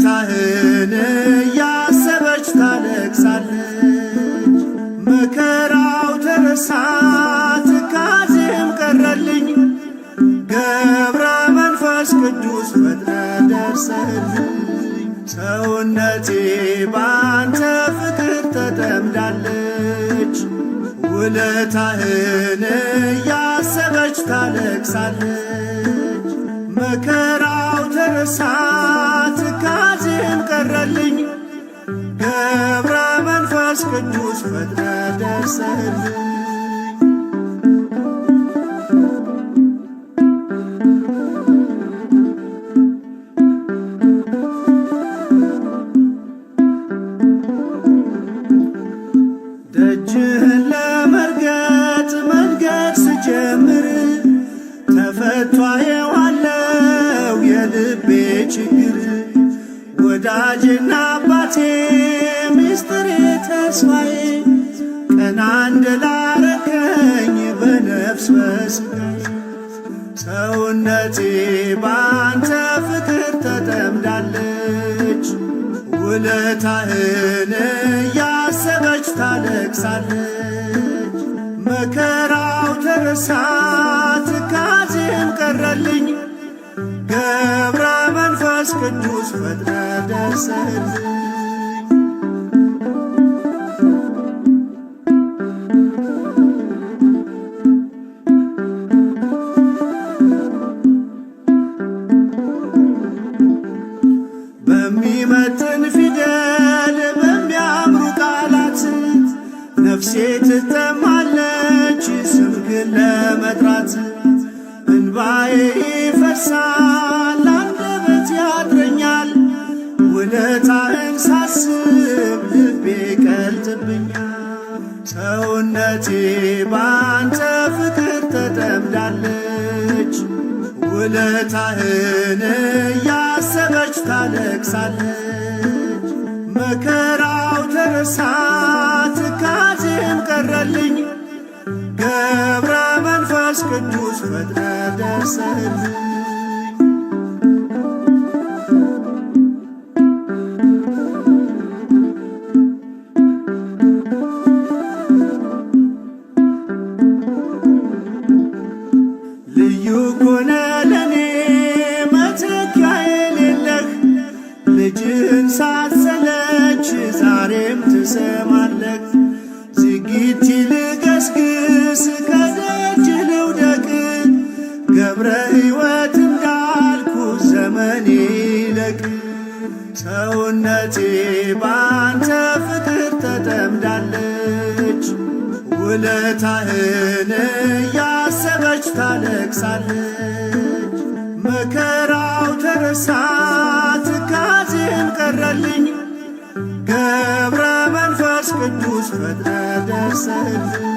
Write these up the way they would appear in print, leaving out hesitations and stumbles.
ውለታህን እያሰበች ታለቅሳለች። መከራው ተረሳ ትካዜም ቀረልኝ። ገብረ መንፈስ ቅዱስ ፈጥነ ደርሰህልኝ። ሰውነቴ ባንተ ፍቅር ተጠምዳለች። ውለታህን እያሰበች ታለቅሳለች። መከራው ተረሳ ትካዜም ቀረልኝ። ገብረ መንፈስ ቅዱስ ፈጥነ ደርሰህልኝ። ደጅህን ለመርገጥ መንገድ ስጀምር ተፈቷ የዋለው የልቤ ችግር። ወዳጄና አባቴ ሚስጥሬ ተስፋዬ ቀና እንደላረከኝ በነፍስ በሥጋዬ። ሰውነቴ ባንተ ፍቅር ተጠምዳለች። ውለታህን እያሰበች ታለቅሳለች። መከራው ተረሳ ትካዜም ቀረልኝ። ገብረ መንፈስ ቅዱስ ፈጥነ ደርሰህልኝ። በሚመጥን ፊደል በሚያምሩ ቃላት ነፍሴ ትጠማለች ስምህን ለመጥራት። እንባዬ ይፈሳል አንደበት ያጥረኛል። ውለታህን ሳስብ ልቤ ቀልጥብኛል። ሰውነቴ ባንተ ፍቅር ተጠምዳለች። ውለታህን እያሰበች ታለቅሳለች። መከራው ተረሳ ትካዜም ቀረልኝ። ገብረ መንፈስ ቅዱስ ፈጥነ ደርሰህልኝ። ልዩ ኮነ ለኔ መተኪያ የሌለህ። ልጅህን ሳትሰለች ዛሬም ትሰማለህ። ዝጊት ልገስግስ ከደጅ ልውደቅ። ገብረ ሕይወት እንዳልኩ ዘመኔ ይለቅ። ሰውነቴ ባንተ ፍቅር ተጠምዳለች። ውለታህን እያሰበች ታለቅሳለች። መከራው ተረሳ ትካዜም ቀረልኝ። ገብረ መንፈስ ቅዱስ ፈጥነ ደርሰህልኝ።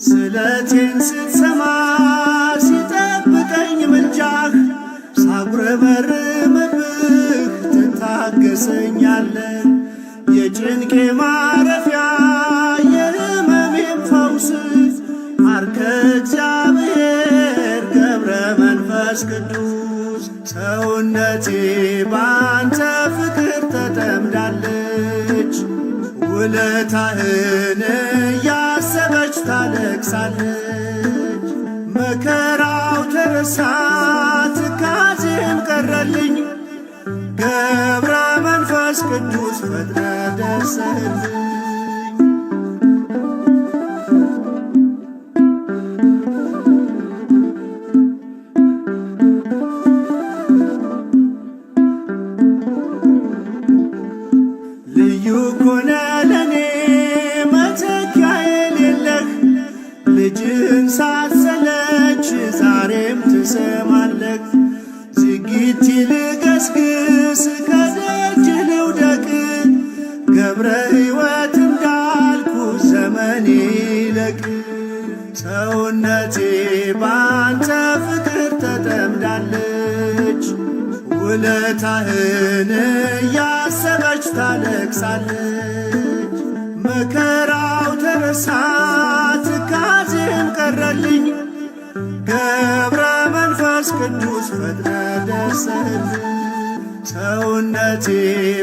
ስለቴን ስትሰማ ሲጠብቀኝ ምልጃህ ሳጉረመርምብህ ትታገሰኛለህ። የጭንቄ ማረፊያ የሕመሜም ፈውስ አርከ እግዚአብሔር ገብረ መንፈስ ቅዱስ። ሰውነቴ ባንተ ፍቅር ተጠምዳለች። ውለታህን እያሰበች ታለቅሳለች። መከራው ተረሳ ትካዜም ቀረልኝ። ገብረ መንፈስ ቅዱስ ፈጥነ ደርሰህልኝ። ልዩ ኮነ ለኔ መተኪያ የሌለህ። ልጅህን ሳትሰለች ዛሬም ትሰማለህ። ዝጊት ልገስግስ ከደጅ ልውደቅ። ገብረ ሕይወት እንዳልኩ ዘመኔ ይለቅ። ሰውነቴ ባንተ ፍቅር ተጠምዳለች። ውለታህን እያሰበች ታለቅሳለች። መከራው ተረሳ ትካዜም ቀረልኝ፣ ገብረ መንፈስ ቅዱስ ፈጥነ ደርሰህልኝ። ሰውነቴ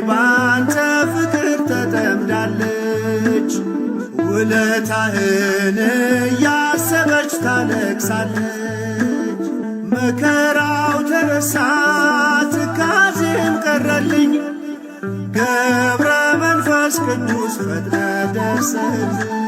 ባንተ ፍቅር ተጠምዳለች፣ ውለታህን እያሰበች ታለቅሳለች። መከራው ተረሳ ትካዜም ቀረልኝ፣ ገብረ መንፈስ ቅዱስ ፈጥነ ደርሰህልኝ።